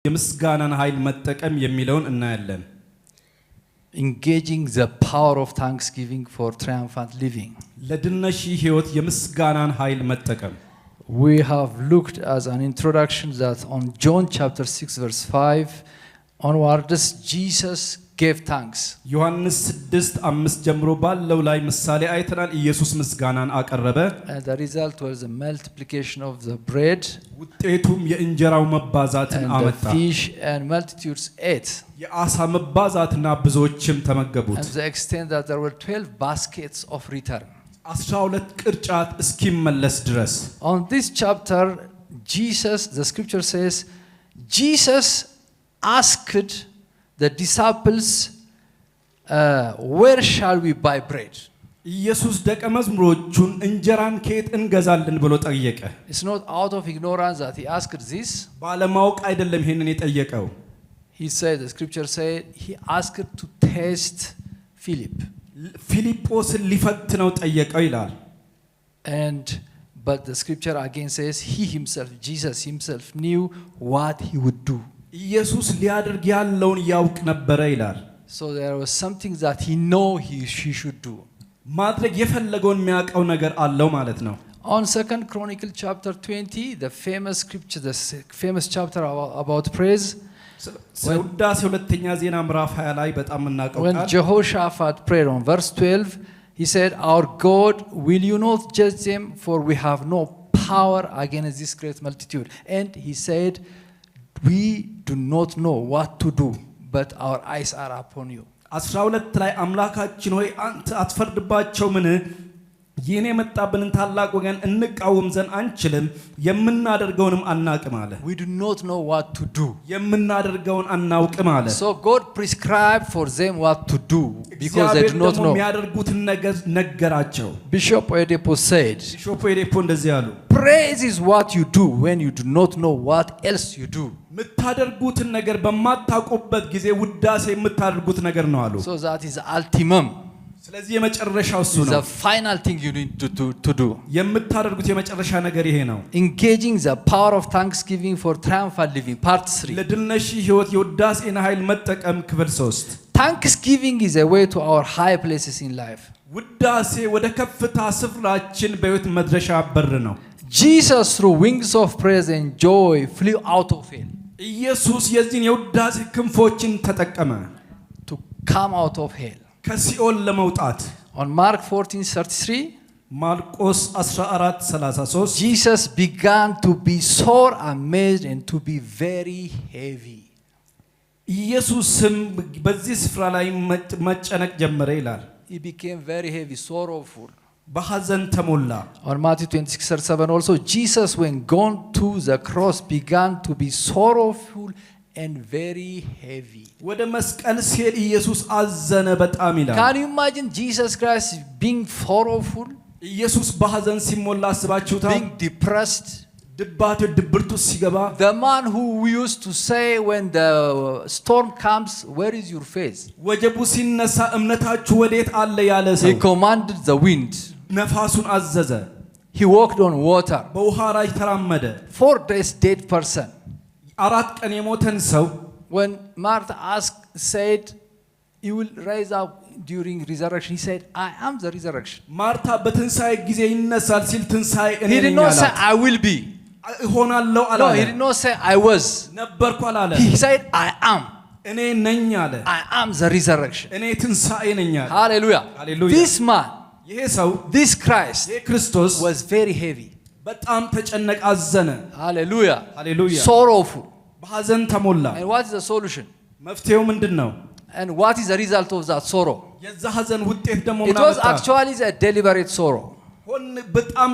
የምስጋናን ኃይል መጠቀም የሚለውን እናያለን። Engaging the power of thanksgiving for triumphant living. ለድነሽ ህይወት የምስጋናን ኃይል መጠቀም We have looked as an introduction that on John chapter 6 verse 5 onwards Jesus gave thanks. ዮሐንስ 6:5 ጀምሮ ባለው ላይ ምሳሌ አይተናል። ኢየሱስ ምስጋናን አቀረበ። And the result was the multiplication of the bread. ውጤቱም የእንጀራው መባዛትን አመጣ። And the fish and multitudes ate. የአሳ መባዛትና ብዙዎችም ተመገቡት። And to the extent that there were 12 baskets of return. 12 ቅርጫት እስኪመለስ ድረስ On this chapter Jesus, the scripture says, Jesus asked the disciples, where shall we buy bread? ኢየሱስ ደቀ መዝሙሮቹን እንጀራን ከየት እንገዛለን ብሎ ጠየቀ። It's not out of ignorance that he asked this. ባለማወቅ አይደለም ይሄንን የጠየቀው። He said, the scripture said, he asked to test Philip. ፊልጶስን ሊፈትነው ጠየቀው ይላል። But the scripture again says, he himself, Jesus himself knew what he would do. ኢየሱስ ሊያደርግ ያለውን ያውቅ ነበረ ይላል። So there was something that he know he should do. ማድረግ የፈለገውን የሚያውቀው ነገር አለው ማለት ነው። On 2 Chronicles chapter 20, the famous scripture, the famous chapter about praise, ውዳሴ ሁለተኛ ዜና ምዕራፍ 20 ላይ በጣም እናውቀው when Jehoshaphat prayed on verse 12, he said, our God, will you not judge them, for we have no power against this great multitude? And he said, we do not know what to do, but our eyes are upon you. 12 ላይ አምላካችን ሆይ አንተ አትፈርድባቸው ምን ይሄን የመጣብንን ታላቅ ወገን እንቃወም ዘንድ አንችልም የምናደርገውንም አናውቅም አለ። We do not know what to do. የምናደርገውን አናውቅም አለ። So God prescribed for them what to do because they do not know. የሚያደርጉትን ነገር ነገራቸው። Bishop Oyedepo said, ቢሾፕ ኦየዴፖ እንደዚህ አሉ። praise is what you do when you do not know what else you do. የምታደርጉትን ነገር በማታውቁበት ጊዜ ውዳሴ የምታደርጉት ነገር ነው አሉ። So that is ultimum. ስለዚህ የመጨረሻው እሱ ነው። The final thing you need to do. የምታደርጉት የመጨረሻ ነገር ይሄ ነው። Engaging the power of thanksgiving for triumphant living, part 3. ለድነሽ ህይወት የውዳሴን ኃይል መጠቀም ክፍል 3። Thanksgiving is a way to our high places in life. ውዳሴ ወደ ከፍታ ስፍራችን በህይወት መድረሻ በር ነው። Jesus through wings of praise and joy flew out of hell. ኢየሱስ የዚህን የውዳሴ ክንፎችን ተጠቀመ to come out of hell. ከሲኦል ለመውጣት On Mark 14:33, ማርቆስ 14:33 Jesus began to be sore amazed and to be very heavy. ኢየሱስም በዚህ ስፍራ ላይ መጨነቅ ጀመረ ይላል። He became very heavy, sorrowful. በሐዘን ተሞላ። On Matthew 26:37 also, Jesus when gone to the cross began to be sorrowful and very heavy. ወደ መስቀል ሲሄድ ኢየሱስ አዘነ በጣም ይላል። Can you imagine Jesus Christ being sorrowful? ኢየሱስ በሐዘን ሲሞላ አስባችሁታል? Being depressed? ድብርቱ ሲገባ The man who we used to say when the storm comes, where is your faith? ወጀቡ ሲነሳ እምነታችሁ ወዴት አለ ያለ ሰው He commanded the wind. ነፋሱን አዘዘ። He walked on water. በውሃ ላይ ተራመደ። 4 days dead person. 4 ቀን የሞተን ሰው When Martha said, "You will rise up during resurrection," he said, "I am the resurrection." ማርታ በትንሳኤ ጊዜ ይነሳል ሲል ትንሳኤ እኔ He ነኝ did not say, አላት። "I will be." እሆናለሁ No, አላለ። he did not say, "I was." ነበርኩ አላለ። He said, "I am." እኔ ነኝ አለ። I am the resurrection. እኔ ትንሳኤ ነኝ አለ። Hallelujah. Hallelujah. This man, ይሄ ሰው this Christ, ይሄ ክርስቶስ was very heavy. በጣም ተጨነቀ፣ አዘነ። Hallelujah. Hallelujah. Sorrowful. በሐዘን ተሞላ። And what is the solution? መፍትሄው ምንድነው? And what is the result of that sorrow? የዛ ሐዘን ውጤት ደግሞ It ምን was አመጣ? actually a deliberate sorrow. ሆን በጣም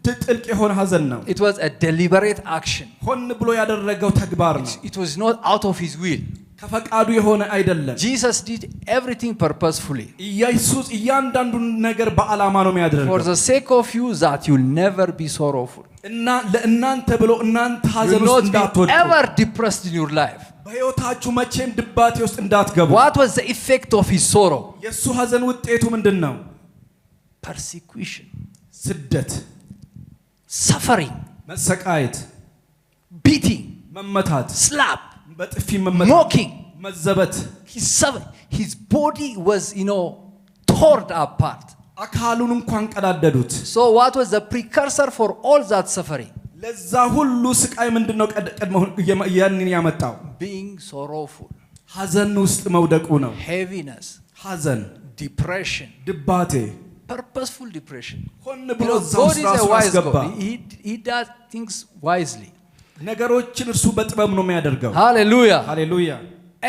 ጥልቅ የሆነ ሐዘን ነው። It was a deliberate action. ሆን ብሎ ያደረገው ተግባር ነው። It was not out of his will. ከፈቃዱ የሆነ አይደለም። Jesus did everything purposefully. ኢየሱስ እያንዳንዱን ነገር በዓላማ ነው የሚያደርገው። For the sake of you, that you'll never be sorrowful. እና ለእናንተ ብሎ እናንተ ሐዘን You'll ውስጥ not be እንዳትወድቁ፣ ever depressed in your life. በሕይወታችሁ መቼም ድባቴ ውስጥ እንዳትገቡ። What was the effect of his sorrow? የሱ ሐዘን ውጤቱ ምንድነው? Persecution, ስደት፣ suffering, መሰቃየት፣ beating, መመታት፣ slap, በጥፊ መመታት mocking. መዘበት His body was, torn apart. አካሉን እንኳን ቀዳደዱት So what was the precursor for all that suffering? ለዛ ሁሉ ስቃይ ምንድነው ቀድሞ ያንን ያመጣው Being sorrowful, ሐዘን ውስጥ መውደቁ ነው heaviness, ሐዘን depression, ድባቴ purposeful depression. ሆን ብሎ God is a wise አስገባ God. He does things wisely. ነገሮችን እርሱ በጥበብ ነው የሚያደርገው Hallelujah. ሃሌሉያ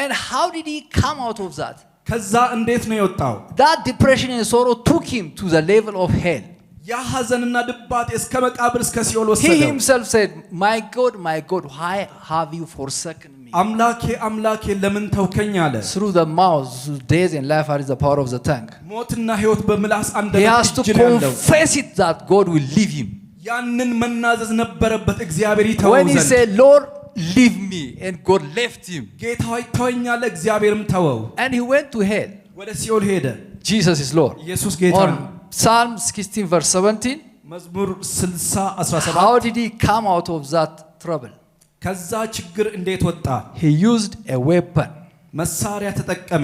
And how did he come out of that? ከዛ እንዴት ነው የወጣው That depression and sorrow took him to the level of hell. ያ ሐዘንና ድባቴ እስከ መቃብር እስከ ሲኦል He ወሰደው himself said, my God, why have you forsaken me? አምላኬ አምላኬ ለምን ተውከኝ አለ Through the mouth, death and life are in the power of the tongue. ሞትና ህይወት በምላስ He አንደበት has to ይችላል confess it that God will leave him. ያንን መናዘዝ ነበረበት እግዚአብሔር ይተወው When he ዘንድ said, Lord, leave me, and God left him. ጌታ ሆይ ተወኝ አለ እግዚአብሔርም ተወው And he went to hell. ወደ ሲኦል ሄደ Jesus is Lord. ኢየሱስ ጌታ ነው On Psalm 16 verse 17, መዝሙር 60:17 how did he come out of that trouble? ከዛ ችግር እንዴት ወጣ He used a weapon. መሳሪያ ተጠቀመ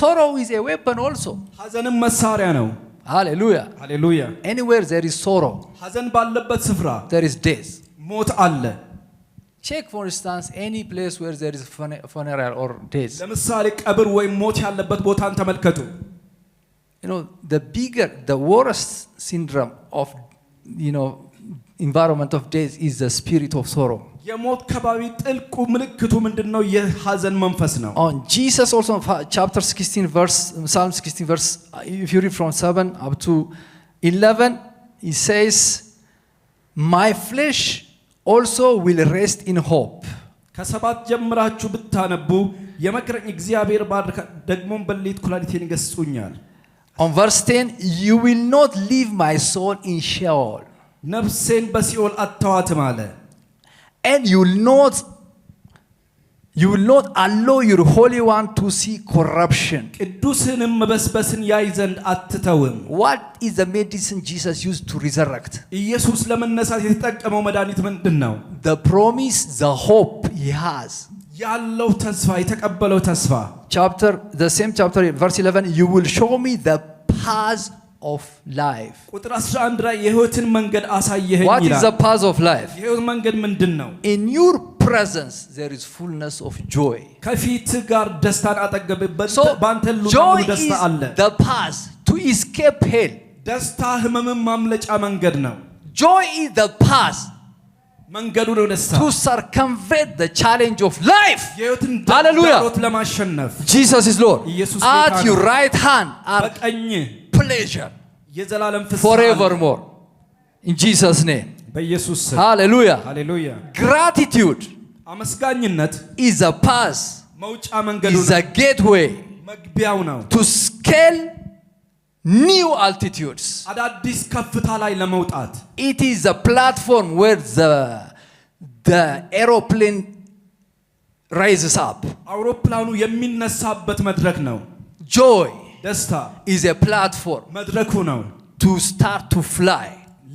Sorrow is a weapon also. ሐዘንም መሳሪያ ነው Hallelujah. ሃሌሉያ Anywhere there is sorrow, ሐዘን ባለበት ስፍራ there is death. ሞት አለ Check, for instance, any place where there is funeral or death. ለምሳሌ ቀብር ወይ ሞት ያለበት ቦታን ተመልከቱ The worst syndrome of, environment of death is the spirit of sorrow. የሞት ከባቢ ጥልቁ ምልክቱ ምንድነው የሐዘን መንፈስ ነው On Jesus also, chapter 16 verse, Psalm 16 verse, if you read from 7 up to 11, he says, my flesh also will rest in hope. ከሰባት ጀምራችሁ ብታነቡ የመከረኝ እግዚአብሔር ባርካ ደግሞም በሌሊት ኩላሊቴን ይገስጹኛል On verse 10, you will not leave my soul in Sheol. ነፍሴን በሲኦል አትተዋትም አለ And you will not allow your Holy One to see corruption. ቅዱስንም መበስበስን ያይ ዘንድ አትተውም What is the medicine Jesus used to resurrect? ኢየሱስ ለመነሳት የተጠቀመው መድኃኒት ምንድነው The promise, the hope he has. ያለው ተስፋ የተቀበለው ተስፋ The same chapter, verse 11, you will show me the path of life. ቁጥር 11 ላይ የሕይወትን መንገድ አሳየኸኝ What is ይላል the path of life? የሕይወት መንገድ ምንድነው In your presence there is fullness of joy. ከፊት ጋር ደስታን አጠገብበት So ባንተ ሁሉ joy ደስታ is አለ the path to escape hell. ደስታ ህመምን ማምለጫ መንገድ ነው Joy is the path መንገዱ ነው ደስታ to circumvent the challenge of life. የሕይወትን Hallelujah. ዳሮት ለማሸነፍ Jesus is Lord. ኢየሱስ At ጌታ your ነው right hand are በቀኝ pleasure የዘላለም ፍስሐ forevermore. In Jesus' name. በኢየሱስ ስም Hallelujah. ሃሌሉያ Gratitude አመስጋኝነት is a path, መውጫ መንገዱ is a gateway መግቢያው ነው to scale new altitudes. አዳዲስ ከፍታ ላይ ለመውጣት It is a platform where the aeroplane rises up. አውሮፕላኑ የሚነሳበት መድረክ ነው Joy ደስታ is a platform መድረኩ ነው to start to fly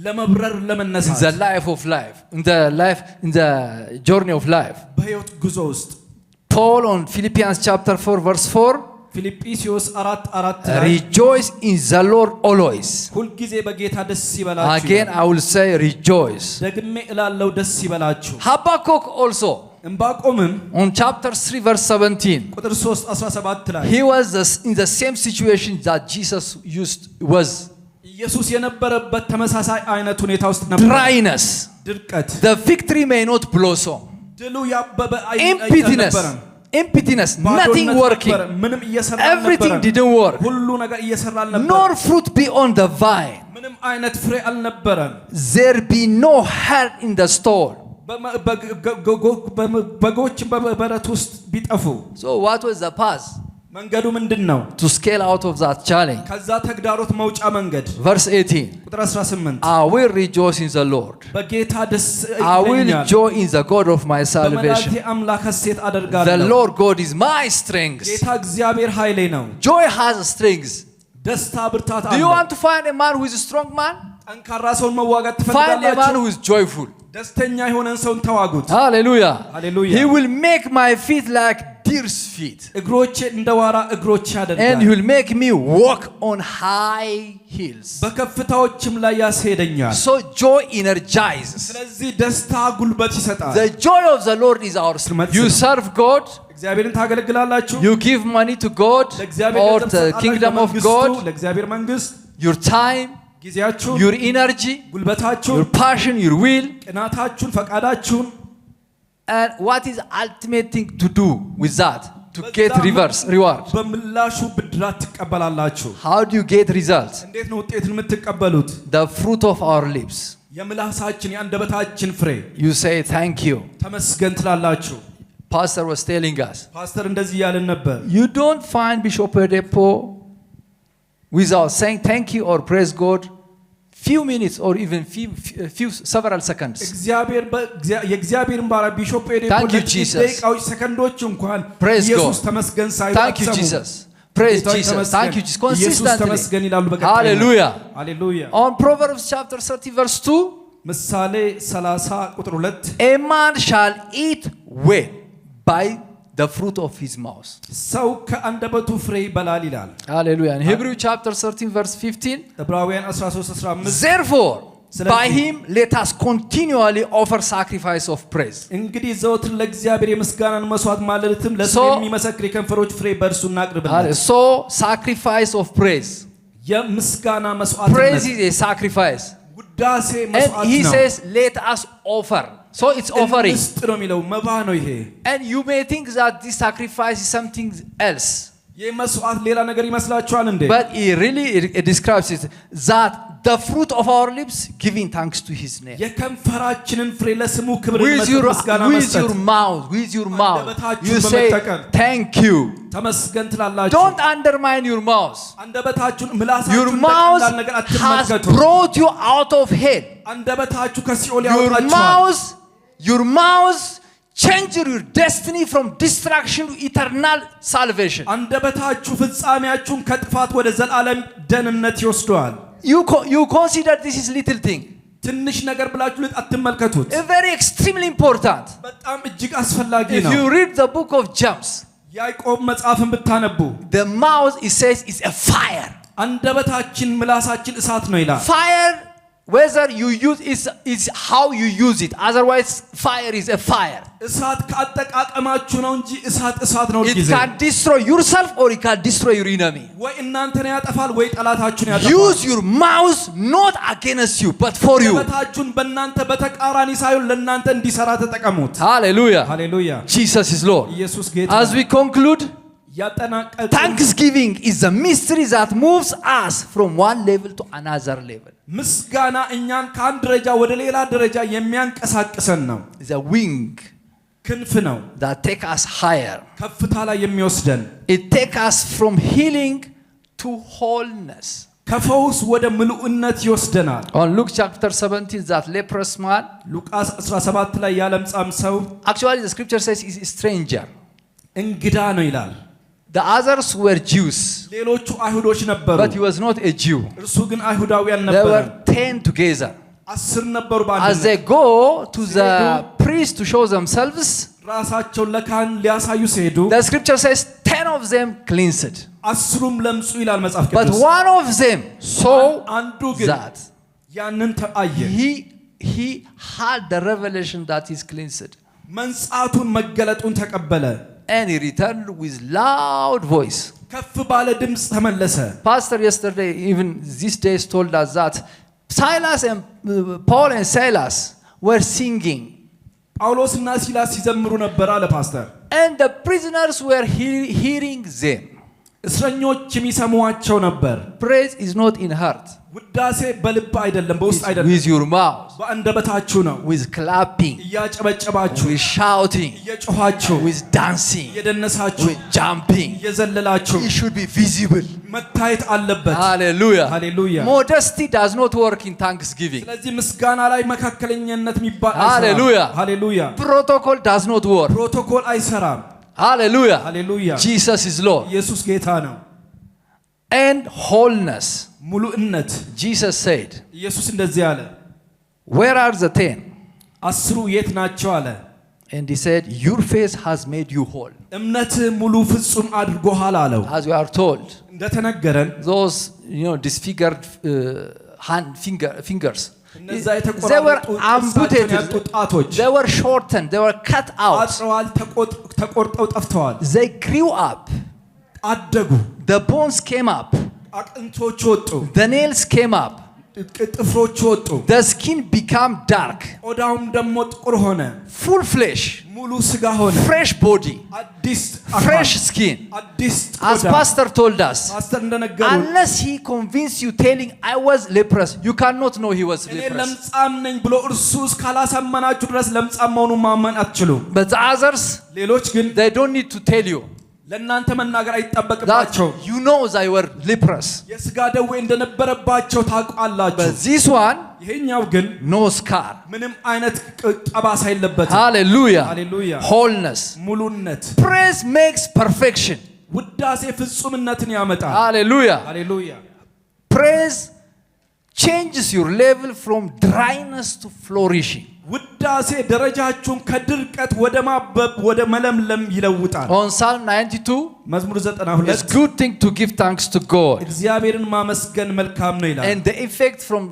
ለመብረር in ለመነሳት the life of life, in the journey of life. በሕይወት ጉዞ ውስጥ Paul on Philippians chapter 4 verse 4, ፊልጵስዩስ 4:4 ላይ rejoice in the Lord always. ሁልጊዜ በጌታ ደስ ይበላችሁ Again I will say rejoice. ደግሜ እላለሁ ደስ ይበላችሁ Habakkuk also ዕንባቆምም on chapter 3 verse 17, ቁጥር 3:17 ላይ he was in the same situation that Jesus was. ኢየሱስ የነበረበት ተመሳሳይ አይነት ሁኔታ ውስጥ ነበር Dryness. ድርቀት The fig tree may not blossom. ድሉ ያበበ Emptiness. Nothing working. ምንም እየሰራ Everything አልነበረም didn't work. ሁሉ ነገር እየሰራ አልነበረም Nor fruit be on the vine. ምንም አይነት ፍሬ አልነበረም There be no herd in the stall. በጎች በበረት ውስጥ ቢጠፉ So what was the path መንገዱ ምንድነው to scale out of that challenge? ከዛ ተግዳሮት መውጫ መንገድ Verse 18, ቁጥር 18 I will rejoice in the Lord. በጌታ ደስ I will ይለኛል joy in the God of my በመላእክቴ salvation. አምላክ ሐሴት The አደርጋለሁ Lord God is my strength. ጌታ እግዚአብሔር ኃይሌ ነው Joy has strength. ደስታ ብርታት Do you አለው want to find a man who is a strong man? ጠንካራ ሰውን መዋጋት Find a man ትፈልጋላችሁ who is joyful. ደስተኛ የሆነን ሰውን ተዋጉት። Hallelujah. Hallelujah. He will make my feet like deer's feet. እግሮቼ እንደ ዋራ እግሮች And he ያደርጋል። will make me walk on high hills. በከፍታዎችም ላይ ያስሄደኛል። So joy energizes. ስለዚህ ደስታ ጉልበት ይሰጣል። The joy of the Lord is our strength. You serve God. እግዚአብሔርን ታገለግላላችሁ። You give money to God or the kingdom of God. ለእግዚአብሔር መንግስት Your time, ጊዜያችሁን፣ your energy, ጉልበታችሁን፣ your passion, your will. ቅናታችሁን፣ ፈቃዳችሁን And what is ultimate thing to do with that? To get reward. በምላሹ ብድራት ትቀበላላችሁ። How do you get results? እንዴት ነው ውጤትን የምትቀበሉት? The fruit of our lips. የምላሳችን የአንደበታችን ፍሬ። You say thank you. ተመስገን ትላላችሁ። Pastor was telling us. ፓስተር እንደዚህ ያለን ነበር። You don't find Bishop Oyedepo without saying thank you or praise God few minutes or even few several seconds. እግዚአብሔር የእግዚአብሔርን ባሪያ ቢሾፕ ኦየዴፖ Thank you, Jesus. ደቂቃዎች ሰከንዶች እንኳን Praise ኢየሱስ God. ተመስገን ሳይሉ Thank you, አትሰሙም። Jesus. Praise ጌታ Jesus. ተመስገን። Thank you, Jesus. ኢየሱስ ተመስገን Consistently. ይላሉ በቀጣይ። Hallelujah. ሃሌሉያ። On Proverbs chapter 30 verse 2, ምሳሌ 30 ቁጥር 2 a man shall eat well by the fruit of his mouth. ሰው ከአንደበቱ ፍሬ ይበላል ይላል። Hallelujah. In Hebrew chapter 13 verse 15, ዕብራውያን 13:15 therefore ስለዚህ by him let us continually offer sacrifice of praise. እንግዲህ ዘወትር ለእግዚአብሔር የምስጋናን መስዋዕት ማለትም ለስሙ So- የሚመሰክር የከንፈሮች ፍሬ በእርሱ እናቅርብለት። So sacrifice of praise. የምስጋና Praise መስዋዕትነት is a sacrifice. ውዳሴ And መስዋዕት he ነው። says let us offer. So it's offering. እንስጥ ነው የሚለው መባ ነው ይሄ። And you may think that this sacrifice is something else. ይህ መስዋዕት ሌላ ነገር ይመስላችኋል እንዴ? But he really it describes it that the fruit of our lips giving thanks to his name. የከንፈራችንን ፍሬ ለስሙ ክብር With መስጠት your ምስጋና with መስጠት your mouth, you አንደበታችሁን say በመጠቀም thank you. ተመስገን ትላላችሁ። Don't undermine your mouth. አንደበታችሁን Your ምላሳችሁን mouth ለቀላል ነገር has አትመልከቱ። brought you out of hell. አንደበታችሁ ከሲኦል Your ያወጣችኋል። mouth change your destiny from destruction to eternal salvation. አንደበታችሁ ፍጻሜያችሁን ከጥፋት ወደ ዘላለም ደህንነት ይወስደዋል። You consider this is little thing. ትንሽ ነገር ብላችሁ አትመልከቱት። Very extremely important. በጣም እጅግ አስፈላጊ If ነው። you read the book of James, ያዕቆብ መጽሐፍን ብታነቡ the mouth it says is a fire. አንደበታችን ምላሳችን እሳት ነው ይላል። Fire, whether you use is how you use it. Otherwise, fire is a fire. እሳት ካጠቃቀማችሁ ነው እንጂ እሳት ነው It ጊዜ can destroy yourself or it can destroy your enemy. ወይ እናንተን ያጠፋል ወይ ጠላታችሁን ያጠፋል። Use your mouth not against you, but for you. አንደበታችሁን በእናንተ በተቃራኒ ሳይሆን ለእናንተ እንዲሰራ ተጠቀሙት። Hallelujah. ሃሌሉያ። Jesus is Lord. ኢየሱስ ጌታ As we conclude, ያጠናቀቅ thanksgiving is a mystery that moves us from one level to another level. ምስጋና እኛን ከአንድ ደረጃ ወደ ሌላ ደረጃ የሚያንቀሳቅሰን ነው። It's a wing ክንፍ ነው that take us higher. ከፍታ ላይ የሚወስደን። It take us from healing to wholeness. ከፈውስ ወደ ምሉዕነት ይወስደናል። On Luke chapter 17, that leprous man, ሉቃስ 17 ላይ ያለምጻም ሰው actually the scripture says he's a stranger. እንግዳ ነው ይላል። The others were Jews, ሌሎቹ አይሁዶች ነበሩ፣ but he was not a Jew. እርሱ ግን አይሁዳውያን They ነበረ። were 10 together. 10 ነበሩ As በአንድነት። they go to the priest to show themselves, ራሳቸውን ለካህን ሊያሳዩ ሲሄዱ the scripture says 10 of them cleansed. 10ሩም ለምጹ ይላል መጽሐፍ But ቅዱስ። one of them saw አንዱ ግን that ያንን ተአየ። he had the revelation that he's cleansed. መንጻቱን መገለጡን ተቀበለ። And he returned with loud voice. ከፍ ባለ ድምፅ ተመለሰ። Pastor yesterday, even these days, told us that Silas and Paul and Silas were singing. ጳውሎስና ሲላስ ሲዘምሩ ነበር አለ ፓስተር። And the prisoners were hearing them. እስረኞች የሚሰሙዋቸው ነበር። Praise is not in heart. ውዳሴ በልብ አይደለም፣ በውስጥ It's አይደለም፣ with your mouth, በአንደበታችሁ ነው። with clapping, እያጨበጨባችሁ፣ with shouting, እየጮኻችሁ፣ with dancing, እየደነሳችሁ፣ with jumping. እየዘለላችሁ It should be visible. መታየት አለበት። Hallelujah. Hallelujah. Modesty does not work in thanksgiving. ስለዚህ ምስጋና ላይ መካከለኛነት የሚባል Hallelujah. ሃሌሉያ። Protocol does not work. ፕሮቶኮል አይሰራም። Hallelujah. ሃሌሉያ። Jesus is Lord. ኢየሱስ ጌታ ነው። And wholeness. ሙሉእነት። Jesus said, ኢየሱስ እንደዚህ አለ፣ where are the 10? አስሩ የት ናቸው አለ And he said, your faith has made you whole. እምነትህ ሙሉ ፍጹም አድርጎሃል አለው As we are told, እንደተነገረን those disfigured fingers, እነዛ they were የተቆራረጡ amputated, ጣቶች they were shortened, they were cut out, አጥረዋል ተቆርጠው ጠፍተዋል they grew up, አደጉ the bones came up, አጥንቶች ወጡ the nails came up, ጥፍሮች ወጡ the skin became dark, ቆዳውም ደግሞ ጥቁር ሆነ full flesh, ሙሉ ስጋ ሆነ fresh body, አዲስ fresh skin. አዲስ As pastor told us, ፓስተር እንደነገሩ unless he convinced you telling I was leprous, you cannot know he was እኔ leprous. ለምጻም ነኝ ብሎ እርሱ እስካላሳመናችሁ ድረስ ለምጻም መሆኑን ማመን አትችሉም But the others, ሌሎች ግን they don't need to tell you ለእናንተ መናገር that አይጠበቅባቸው you know they were leprous. የስጋ ደዌ እንደነበረባቸው ታውቃላችሁ But this one, ይሄኛው ግን no scar. ምንም አይነት ጠባሳ የለበትም Hallelujah. ሃሌሉያ Wholeness. ሙሉነት Praise makes perfection. ውዳሴ ፍጹምነትን ያመጣል Hallelujah. ሃሌሉያ Praise changes your level from dryness to flourishing. ውዳሴ ደረጃችሁን ከድርቀት ወደ ማበብ ወደ መለምለም ይለውጣል On Psalm 92, መዝሙር it's 92 good thing to give thanks to God. እግዚአብሔርን ማመስገን መልካም ነው ይላል And the effect from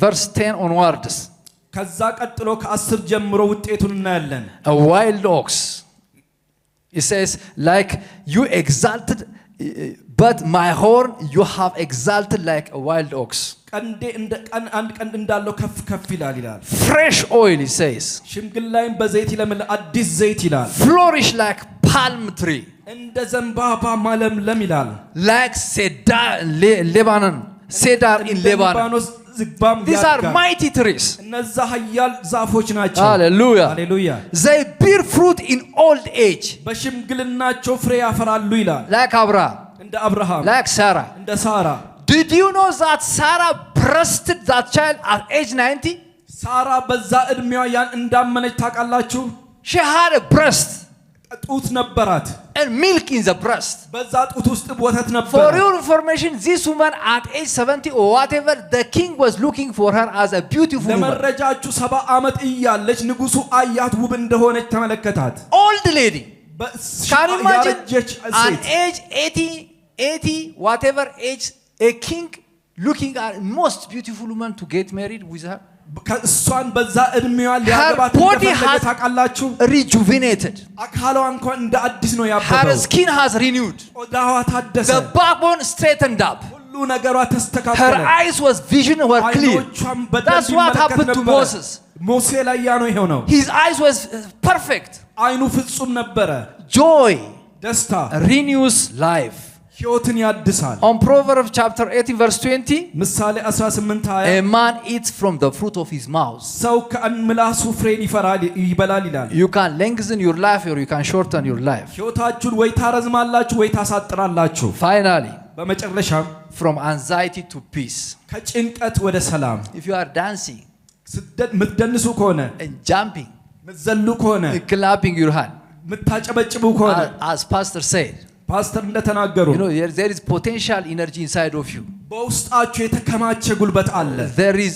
verse 10 onwards. ከዛ ቀጥሎ ከ10 ጀምሮ ውጤቱን እናያለን A wild ox. It says, like you exalted, but my horn you have exalted like a wild ox. ቀንዴ እንደ አንድ ቀንድ እንዳለው ከፍ ከፍ ይላል ይላል Fresh oil, it says. ሽምግላይም በዘይት ይለምል አዲስ ዘይት ይላል Flourish like palm tree. እንደ ዘንባባ ማለምለም ይላል Like cedar, Lebanon. Cedar in Lebanon. ሊባኖስ ዝግባም These are ያድጋል mighty trees. እነዛ ኃያል ዛፎች ናቸው Hallelujah. ሃሌሉያ They bear fruit in old age. በሽምግልናቸው ፍሬ ያፈራሉ ይላል Like Abraham. እንደ አብርሃም Like Sarah. እንደ ሳራ Did you know that Sarah breasted that child at age 90? ሳራ በዛ እድሜዋ ያን እንዳመነች ታውቃላችሁ She had a breast ጡት ነበራት and milk in the breast. በዛ ጡት ውስጥ ወተት For ነበር your information, this woman at age 70 or whatever, the king was looking for her as a beautiful woman. ለመረጃችሁ 70 ዓመት እያለች ንጉሱ አያት ውብ እንደሆነች ተመለከታት Old lady. Can you imagine ያረጀች an ሴት age 80, whatever age, a king looking at most beautiful woman to get married with her? እሷን በዛ እድሜዋ ሊያገባት body እንደፈለገ has- ታውቃላችሁ Rejuvenated. አካሏ እንኳን እንደ አዲስ ነው Her ያበበው skin has renewed. ቆዳዋ ታደሰ The backbone straightened up. ሁሉ ነገሯ Her ተስተካከለ eyes was vision were clear. አይኖቿም That's በደንብ what ይመለከት happened to ነበረ Moses. ሙሴ ላይ ያ ነው ይሄው ነው His eyes was perfect. አይኑ ፍጹም ነበረ Joy ደስታ renews life. ሕይወትን ያድሳል On Proverbs chapter 18 verse 20, ምሳሌ 18:20 a man eats from the fruit of his mouth. ሰው ከምላሱ ፍሬን ይበላል ይላል You can lengthen your life or you can shorten your life. ሕይወታችሁን ወይ ታረዝማላችሁ ወይ ታሳጥራላችሁ Finally, በመጨረሻም from anxiety to peace. ከጭንቀት ወደ ሰላም If you are dancing ምትደንሱ ከሆነ and jumping, ምትዘሉ ከሆነ clapping your hand, ምታጨበጭቡ ከሆነ as pastor said, ፓስተር እንደተናገሩ there is potential energy inside of you. በውስጣችሁ የተከማቸ ጉልበት አለ There is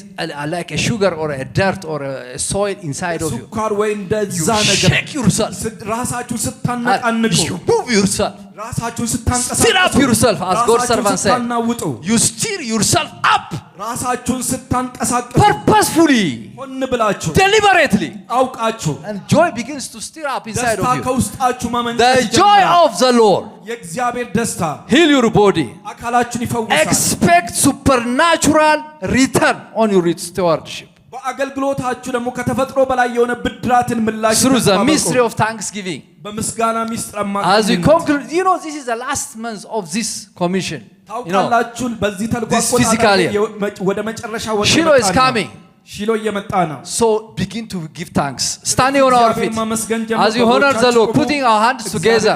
like a sugar or a dirt or a soil inside of you. ስኳር ወይ እንደዛ You ነገር shake yourself. ራሳችሁን ስታነቃንቁ You move yourself. ራሳችሁን Stir up ስታንቀሳቀሱ yourself as God's servant said. ስታናውጡ You stir yourself up ራሳችሁን ስታንቀሳቀሱ purposefully, ሆን ብላችሁ deliberately. አውቃችሁ And joy begins to stir up inside ደስታ of you. ከውስጣችሁ The ማመንጨት joy ይጀምራል of the Lord. የእግዚአብሔር ደስታ Heal your body. አካላችሁን ይፈውሳል Expect supernatural return on your stewardship. በአገልግሎታችሁ ደግሞ ከተፈጥሮ በላይ የሆነ ብድራትን ምላሽ Through the ተጠባበቁ። mystery of thanksgiving. በምስጋና ሚስጥር As we አማካኝነት conclude, this is the last month of this commission. ታውቃላችሁ በዚህ ተልእኮ this physical year. ወደ መጨረሻ ወደ Shiloh is coming. ሺሎ እየመጣ ነው So begin to give thanks. Standing on our feet. እግዚአብሔር ማመስገን ጀምሩ As we honor the Lord, putting our hands together.